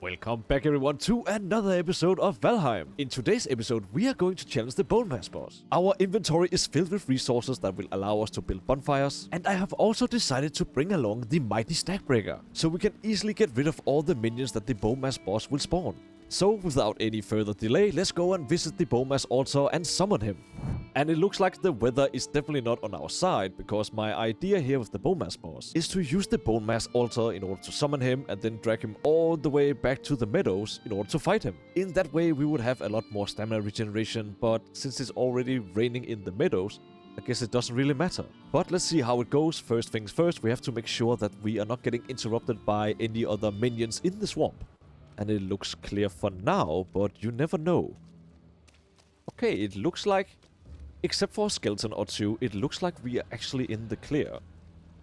Welcome back everyone to another episode of Valheim. In today's episode we are going to challenge the Bonemass boss. Our inventory is filled with resources that will allow us to build bonfires, and I have also decided to bring along the mighty Stackbreaker, so we can easily get rid of all the minions that the Bonemass boss will spawn. So without any further delay, let's go and visit the Bonemass altar and summon him. And it looks like the weather is definitely not on our side, because my idea here with the Bonemass boss is to use the Bonemass altar in order to summon him and then drag him all the way back to the meadows in order to fight him. In that way we would have a lot more stamina regeneration, but since it's already raining in the meadows, I guess it doesn't really matter. But let's see how it goes. First things first, we have to make sure that we are not getting interrupted by any other minions in the swamp. And it looks clear for now, but you never know. Okay, it looks like, except for a skeleton or two, it looks like we are actually in the clear.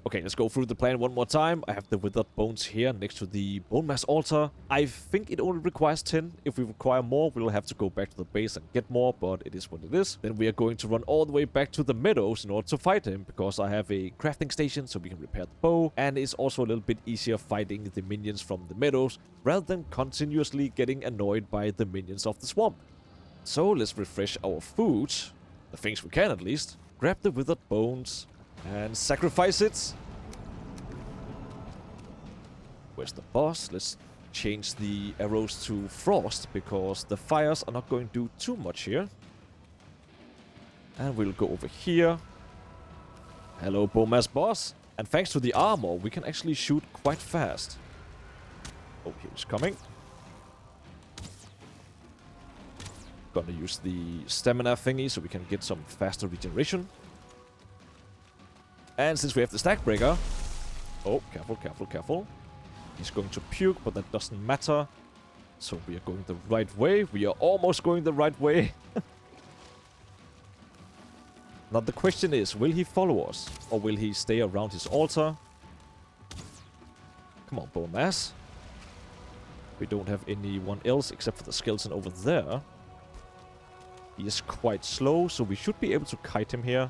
Okay, let's go through the plan one more time. I have the withered bones here next to the Bonemass altar. I think it only requires 10. If we require more, we'll have to go back to the base and get more, but it is what it is. Then we are going to run all the way back to the meadows in order to fight him, because I have a crafting station so we can repair the bow, and it's also a little bit easier fighting the minions from the meadows rather than continuously getting annoyed by the minions of the swamp. So let's refresh our food, the things we can at least. Grab the withered bones and sacrifice it. Where's the boss? Let's change the arrows to frost, because the fires are not going to do too much here. And we'll go over here. Hello, Bonemass boss. And thanks to the armor, we can actually shoot quite fast. Oh, he's coming. Gonna use the stamina thingy so we can get some faster regeneration. And since we have the Stackbreaker... Oh, careful, careful, careful. He's going to puke, but that doesn't matter. So we are going the right way. We are almost going the right way. Now the question is, will he follow us? Or will he stay around his altar? Come on, Bonemass. We don't have anyone else except for the skeleton over there. He is quite slow, so we should be able to kite him here.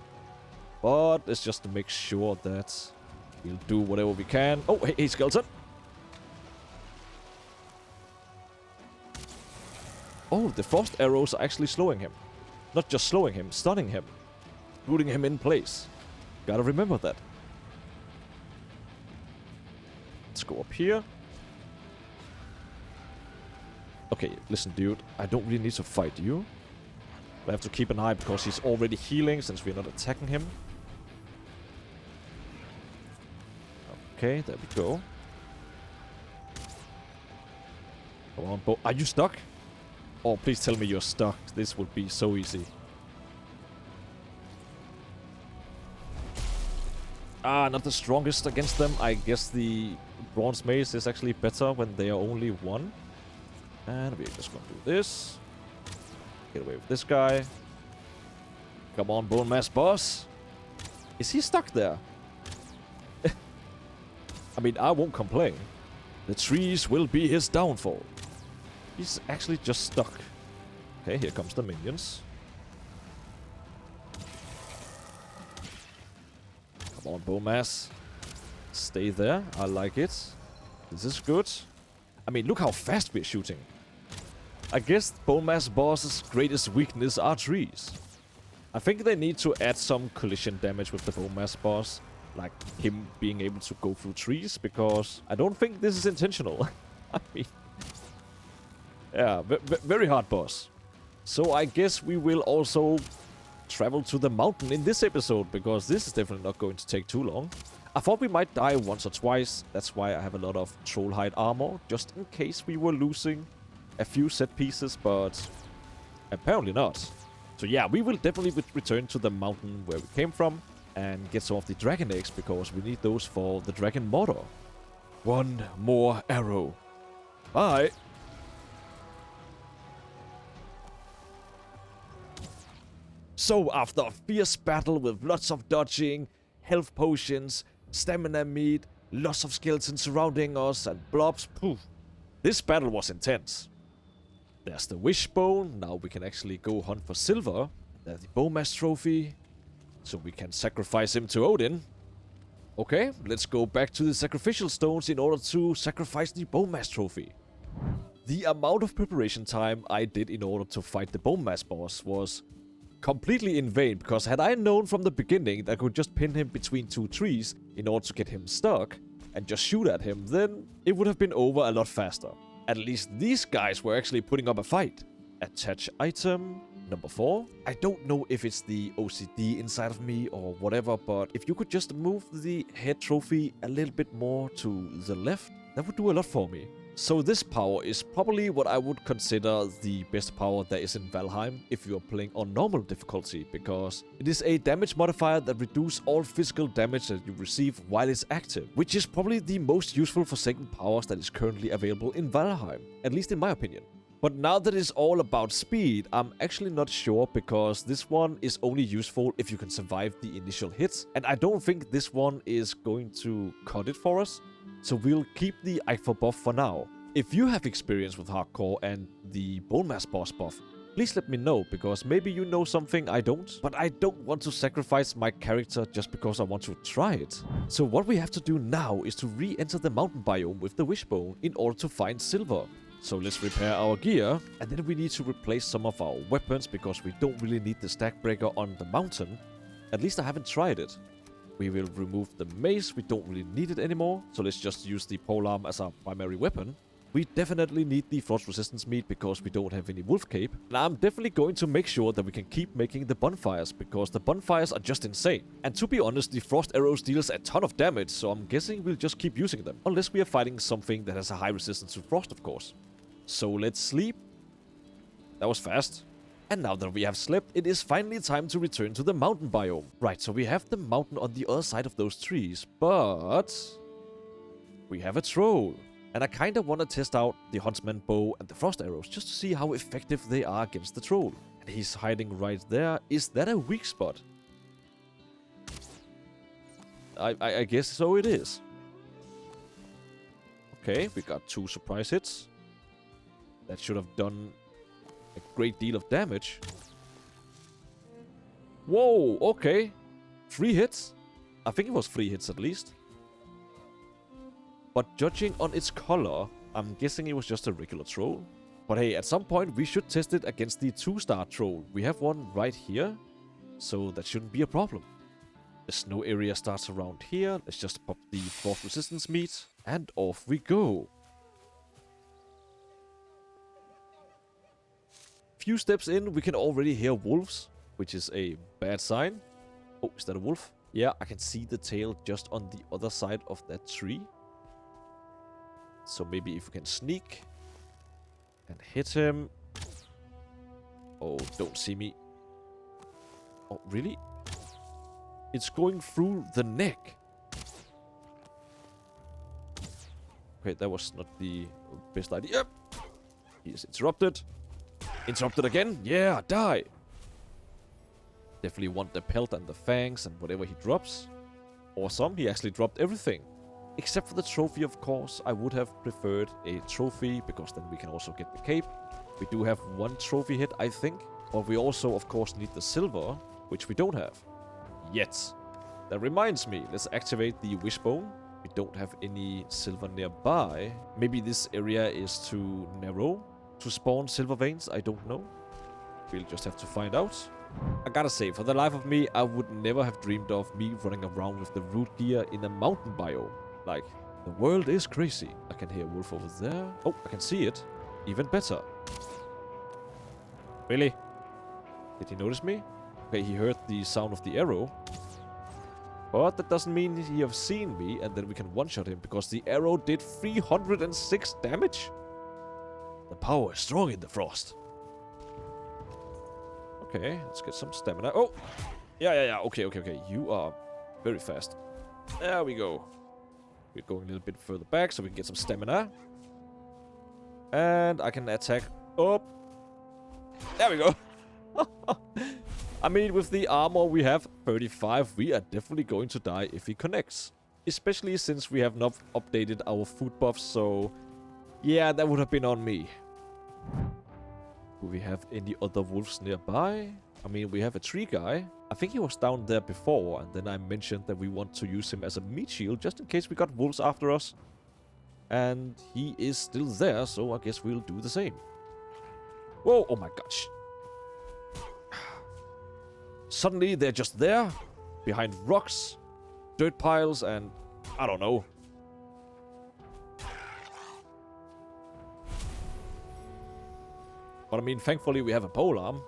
But it's just to make sure that we'll do whatever we can. Oh, hey, skeleton! Oh, the frost arrows are actually slowing him. Not just slowing him, stunning him. Rooting him in place. Gotta remember that. Let's go up here. Okay, listen, dude. I don't really need to fight you. I have to keep an eye because he's already healing since we're not attacking him. Okay, there we go. Come on, Bo. Are you stuck? Oh, please tell me you're stuck. This would be so easy. Ah, not the strongest against them. I guess the bronze mace is actually better when they are only one. And we're just gonna do this. Get away with this guy. Come on, Bonemass boss. Is he stuck there? I mean, I won't complain. The trees will be his downfall. He's actually just stuck. Okay, here comes the minions. Come on, Bonemass. Stay there. I like it. This is good. I mean, look how fast we're shooting. I guess Bonemass boss's greatest weakness are trees. I think they need to add some collision damage with the Bonemass boss. Like him being able to go through trees, because I don't think this is intentional. I mean... Yeah, very hard boss. So I guess we will also travel to the mountain in this episode, because this is definitely not going to take too long. I thought we might die once or twice. That's why I have a lot of troll hide armor, just in case we were losing a few set pieces, but apparently not. So yeah, we will definitely return to the mountain where we came from and get some of the dragon eggs, because we need those for the dragon mortar. One more arrow. Bye! So after a fierce battle with lots of dodging, health potions, stamina meat, lots of skeletons surrounding us and blobs, poof. This battle was intense. There's the wishbone. Now we can actually go hunt for silver. There's the Bonemass trophy, so we can sacrifice him to Odin. Okay, let's go back to the sacrificial stones in order to sacrifice the Bonemass trophy. The amount of preparation time I did in order to fight the Bonemass boss was completely in vain, because had I known from the beginning that I could just pin him between two trees in order to get him stuck and just shoot at him, then it would have been over a lot faster. At least these guys were actually putting up a fight. Attach item. Number 4. I don't know if it's the OCD inside of me or whatever, but if you could just move the head trophy a little bit more to the left, that would do a lot for me. So this power is probably what I would consider the best power there is in Valheim if you are playing on normal difficulty, because it is a damage modifier that reduces all physical damage that you receive while it's active, which is probably the most useful Forsaken powers that is currently available in Valheim, at least in my opinion. But now that it's all about speed, I'm actually not sure, because this one is only useful if you can survive the initial hits, and I don't think this one is going to cut it for us, so we'll keep the Eiffel buff for now. If you have experience with Hardcore and the Bonemass boss buff, please let me know, because maybe you know something I don't, but I don't want to sacrifice my character just because I want to try it. So what we have to do now is to re-enter the mountain biome with the wishbone in order to find silver. So let's repair our gear, and then we need to replace some of our weapons, because we don't really need the stack breaker on the mountain. At least I haven't tried it. We will remove the mace, we don't really need it anymore, so let's just use the polearm as our primary weapon. We definitely need the frost resistance meat, because we don't have any wolf cape. And I'm definitely going to make sure that we can keep making the bonfires, because the bonfires are just insane. And to be honest, the frost arrows deals a ton of damage, so I'm guessing we'll just keep using them. Unless we are fighting something that has a high resistance to frost, of course. So let's sleep. That was fast. And now that we have slept, it is finally time to return to the mountain biome. Right, so we have the mountain on the other side of those trees, but we have a troll. And I kinda wanna test out the huntsman bow and the frost arrows just to see how effective they are against the troll. And he's hiding right there. Is that a weak spot? I guess so it is. Okay, we got 2 surprise hits. That should have done a great deal of damage. Whoa, okay. 3 hits? I think it was 3 hits at least. But judging on its color, I'm guessing it was just a regular troll. But hey, at some point we should test it against the 2-star troll. We have one right here, so that shouldn't be a problem. The snow area starts around here. Let's just pop the frost resistance meat, and off we go. Few steps in, we can already hear wolves, which is a bad sign. Oh, is that a wolf? Yeah, I can see the tail just on the other side of that tree. So maybe if we can sneak and hit him. Oh, don't see me. Oh, really? It's going through the neck. Okay, that was not the best idea. He is interrupted. Interrupted again. Yeah, die. Definitely want the pelt and the fangs and whatever he drops. Awesome, he actually dropped everything. Except for the trophy, of course. I would have preferred a trophy, because then we can also get the cape. We do have 1 trophy hit, I think. But we also, of course, need the silver, which we don't have yet. That reminds me, let's activate the wishbone. We don't have any silver nearby. Maybe this area is too narrow to spawn silver veins, I don't know. We'll just have to find out. I gotta say, for the life of me, I would never have dreamed of me running around with the root gear in a mountain biome. Like, the world is crazy. I can hear a wolf over there. Oh, I can see it. Even better. Really? Did he notice me? Okay, he heard the sound of the arrow. But that doesn't mean he has seen me, and then we can one-shot him, because the arrow did 306 damage. The power is strong in the frost. Okay, let's get some stamina. Oh! Yeah. Okay. You are very fast. There we go. We're going a little bit further back so we can get some stamina. And I can attack up. There we go. I mean, with the armor we have, 35, we are definitely going to die if he connects. Especially since we have not updated our food buffs, so yeah, that would have been on me. Do we have any other wolves nearby? I mean, we have a tree guy. I think he was down there before, and then I mentioned that we want to use him as a meat shield, just in case we got wolves after us. And he is still there, so I guess we'll do the same. Whoa, oh my gosh. Suddenly they're just there, behind rocks, dirt piles, and I don't know. But I mean, thankfully we have a polearm.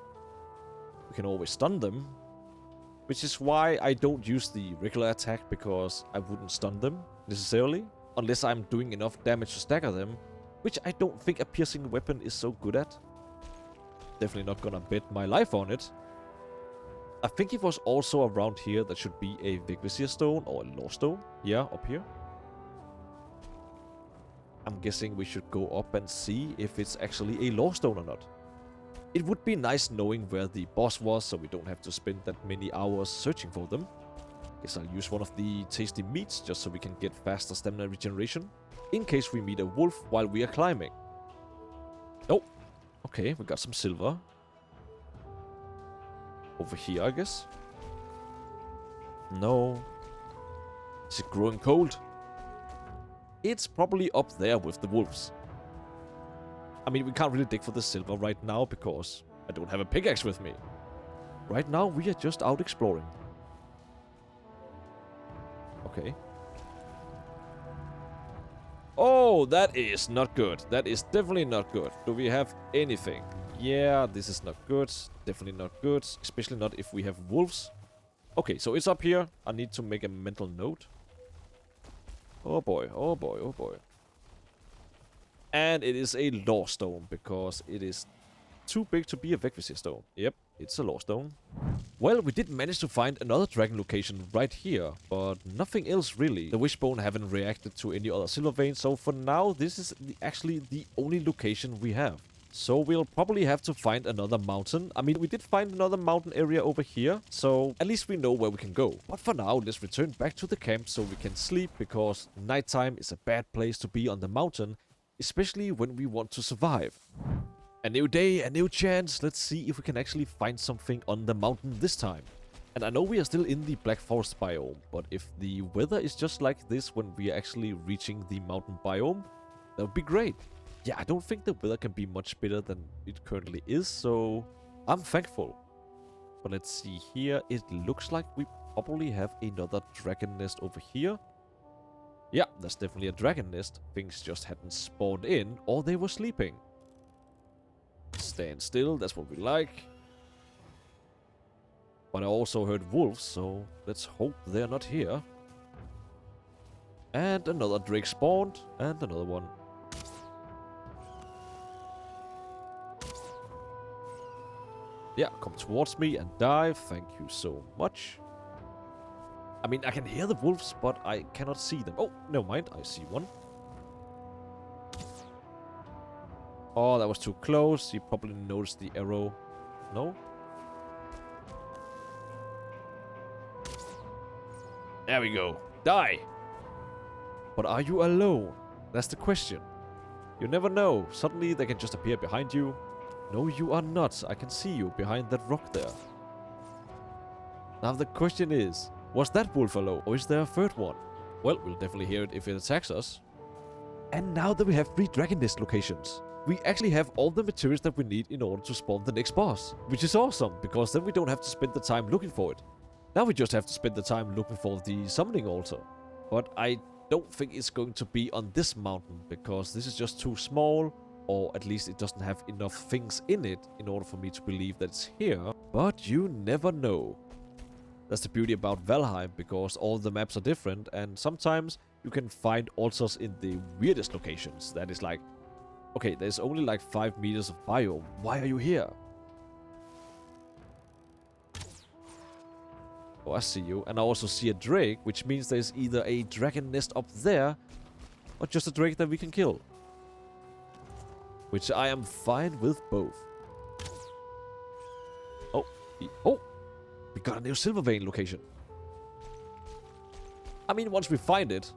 We can always stun them. Which is why I don't use the regular attack, because I wouldn't stun them necessarily. Unless I'm doing enough damage to stagger them. Which I don't think a piercing weapon is so good at. Definitely not gonna bet my life on it. I think it was also around here that should be a Vigvisir stone or a law stone. Yeah, up here. I'm guessing we should go up and see if it's actually a law stone or not. It would be nice knowing where the boss was, so we don't have to spend that many hours searching for them. Guess I'll use one of the tasty meats just so we can get faster stamina regeneration. In case we meet a wolf while we are climbing. Oh, okay, we got some silver. Over here, I guess. No. Is it growing cold? It's probably up there with the wolves. I mean, we can't really dig for the silver right now because I don't have a pickaxe with me. Right now, we are just out exploring. Okay. Oh, that is not good. That is definitely not good. Do we have anything? Yeah, this is not good. Definitely not good. Especially not if we have wolves. Okay, so it's up here. I need to make a mental note. Oh boy, oh boy, oh boy. And it is a law stone, because it is too big to be a Vigvisir stone. Yep, it's a law stone. Well, we did manage to find another dragon location right here, but nothing else really. The wishbone haven't reacted to any other silver veins, so for now this is actually the only location we have. So we'll probably have to find another mountain. I mean, we did find another mountain area over here, so at least we know where we can go. But for now, let's return back to the camp so we can sleep, because nighttime is a bad place to be on the mountain, especially when we want to survive. A new day, a new chance. Let's see if we can actually find something on the mountain this time. And I know we are still in the Black Forest biome, but if the weather is just like this when we are actually reaching the mountain biome, that would be great. Yeah, I don't think the weather can be much better than it currently is, so I'm thankful. But let's see here. It looks like we probably have another dragon nest over here. Yeah, that's definitely a dragon nest. Things just hadn't spawned in, or they were sleeping. Stand still, that's what we like. But I also heard wolves, so let's hope they're not here. And another drake spawned, and another one. Yeah, come towards me and dive. Thank you so much. I mean, I can hear the wolves, but I cannot see them. Oh, never mind. I see one. Oh, that was too close. He probably noticed the arrow. No? There we go. Die! But are you alone? That's the question. You never know. Suddenly they can just appear behind you. No, you are not. I can see you behind that rock there. Now the question is, was that wolf alone, or is there a third one? Well, we'll definitely hear it if it attacks us. And now that we have 3 dragon nest locations, we actually have all the materials that we need in order to spawn the next boss. Which is awesome, because then we don't have to spend the time looking for it. Now we just have to spend the time looking for the summoning altar. But I don't think it's going to be on this mountain, because this is just too small. Or at least it doesn't have enough things in it in order for me to believe that it's here. But you never know. That's the beauty about Valheim, because all the maps are different, and sometimes you can find altars in the weirdest locations. That is like, okay, there's only like 5 meters of biome. Why are you here? Oh, I see you. And I also see a drake, which means there's either a dragon nest up there, or just a drake that we can kill. Which I am fine with both. Oh, we got a new silver vein location. I mean, once we find it,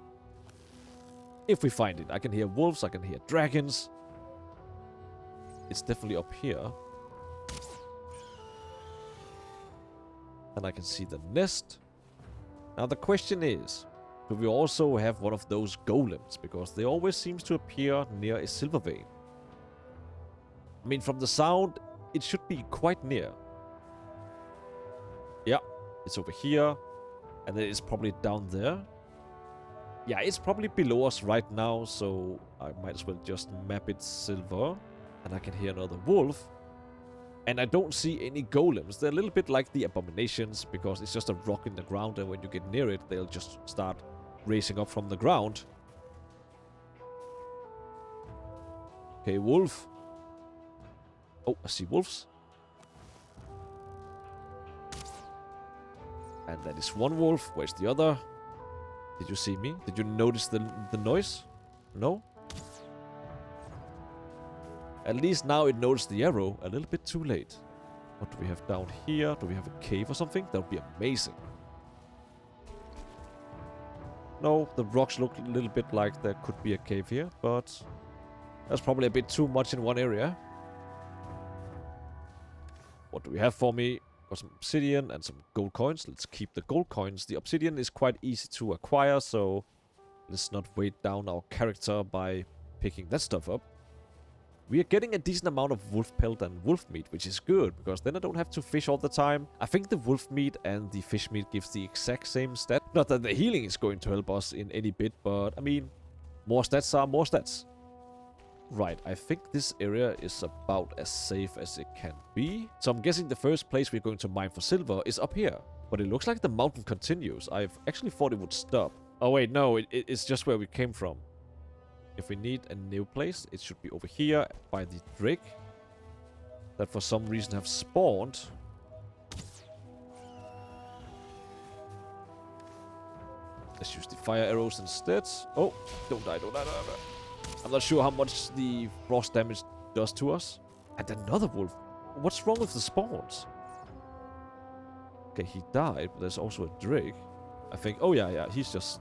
if we find it, I can hear wolves, I can hear dragons. It's definitely up here. And I can see the nest. Now the question is, Do we also have one of those golems? Because they always seems to appear near a silver vein. I mean, from the sound, it should be quite near. Yeah, it's over here. And then it's probably down there. Yeah, it's probably below us right now, so I might as well just map it silver. And I can hear another wolf. And I don't see any golems. They're a little bit like the abominations, because it's just a rock in the ground, and when you get near it, they'll just start raising up from the ground. Okay, wolf. Oh, I see wolves. And that is one wolf. Where's the other? Did you see me? Did you notice the noise? No? At least now it noticed the arrow a little bit too late. What do we have down here? Do we have a cave or something? That would be amazing. No, the rocks look a little bit like there could be a cave here, but that's probably a bit too much in one area. What do we have for me? Got some obsidian and some gold coins. Let's keep the gold coins. The obsidian is quite easy to acquire, so let's not weight down our character by picking that stuff up. We are getting a decent amount of wolf pelt and wolf meat, which is good, because then I don't have to fish all the time. I think the wolf meat and the fish meat gives the exact same stat. Not that the healing is going to help us in any bit, but I mean, more stats are more stats. Right, I think this area is about as safe as it can be. So I'm guessing the first place we're going to mine for silver is up here. But it looks like the mountain continues. I've actually thought it would stop. Oh wait, no, it's just where we came from. If we need a new place, it should be over here by the drake. That for some reason have spawned. Let's use the fire arrows instead. Oh, don't die, don't die, don't die. I'm not sure how much the frost damage does to us. And another wolf. What's wrong with the spawns? Okay, he died, but there's also a drake. I think, oh yeah, he's just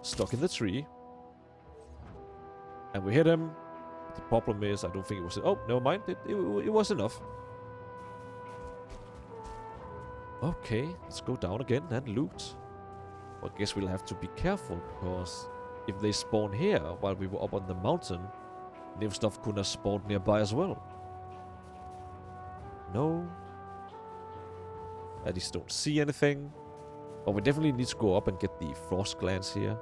stuck in the tree. And we hit him. The problem is, I don't think it was... Oh, never mind. It was enough. Okay, let's go down again and loot. Well, I guess we'll have to be careful, because if they spawn here while we were up on the mountain, new stuff could have spawned nearby as well. No. I just don't see anything. But we definitely need to go up and get the frost glands here,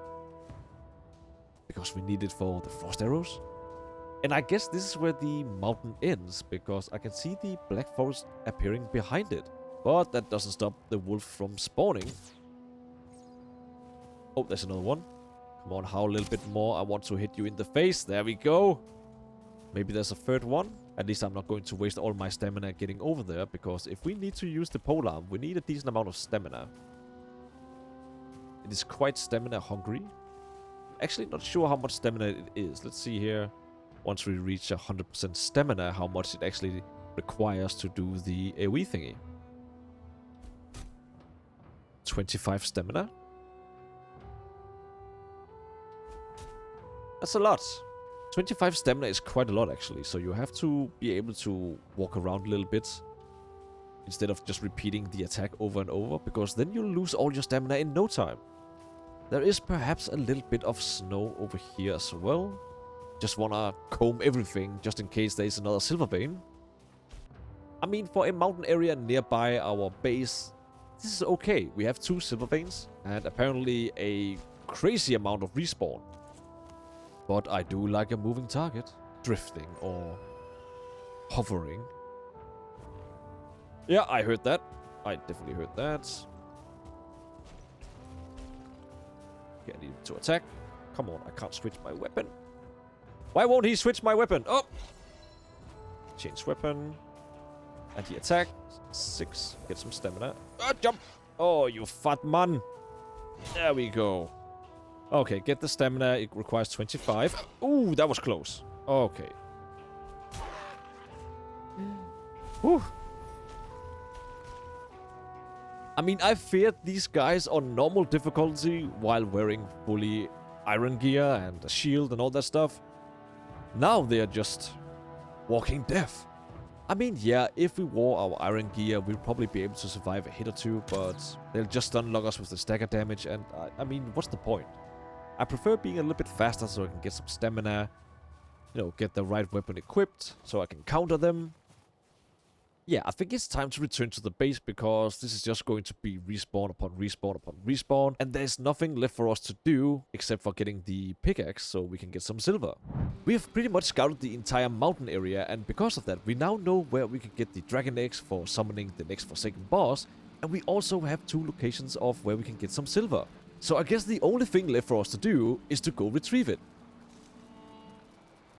because we need it for the frost arrows. And I guess this is where the mountain ends, because I can see the black forest appearing behind it. But that doesn't stop the wolf from spawning. Oh, there's another one. Come on, howl a little bit more. I want to hit you in the face. There we go. Maybe there's a third one. At least I'm not going to waste all my stamina getting over there, because if we need to use the polearm, we need a decent amount of stamina. It is quite stamina hungry. Actually, not sure how much stamina it is. Let's see here. Once we reach 100% stamina, how much it actually requires to do the AoE thingy. 25 stamina. That's a lot. 25 stamina is quite a lot, actually. So you have to be able to walk around a little bit, instead of just repeating the attack over and over, because then you'll lose all your stamina in no time. There is perhaps a little bit of snow over here as well. Just wanna comb everything, just in case there's another silver vein. I mean, for a mountain area nearby our base, this is okay. We have 2 silver veins, and apparently a crazy amount of respawn. But I do like a moving target. Drifting or hovering. Yeah, I heard that. I definitely heard that. Okay, I need him to attack. Come on, I can't switch my weapon. Why won't he switch my weapon? Oh! Change weapon. And he attack. 6. Get some stamina. Ah, jump! Oh, you fat man. There we go. Okay, get the stamina. It requires 25. Ooh, that was close. Okay. Whew. I mean, I feared these guys on normal difficulty while wearing fully iron gear and a shield and all that stuff. Now they are just walking death. I mean, yeah, if we wore our iron gear, we'd probably be able to survive a hit or two, but they'll just unlock us with the stagger damage, and I mean, what's the point? I prefer being a little bit faster so I can get some stamina, you know, get the right weapon equipped so I can counter them. Yeah, I think it's time to return to the base because this is just going to be respawn upon respawn upon respawn, and there's nothing left for us to do except for getting the pickaxe so we can get some silver. We have pretty much scouted the entire mountain area, and because of that we now know where we can get the dragon eggs for summoning the next Forsaken boss, and we also have 2 locations of where we can get some silver. So I guess the only thing left for us to do is to go retrieve it.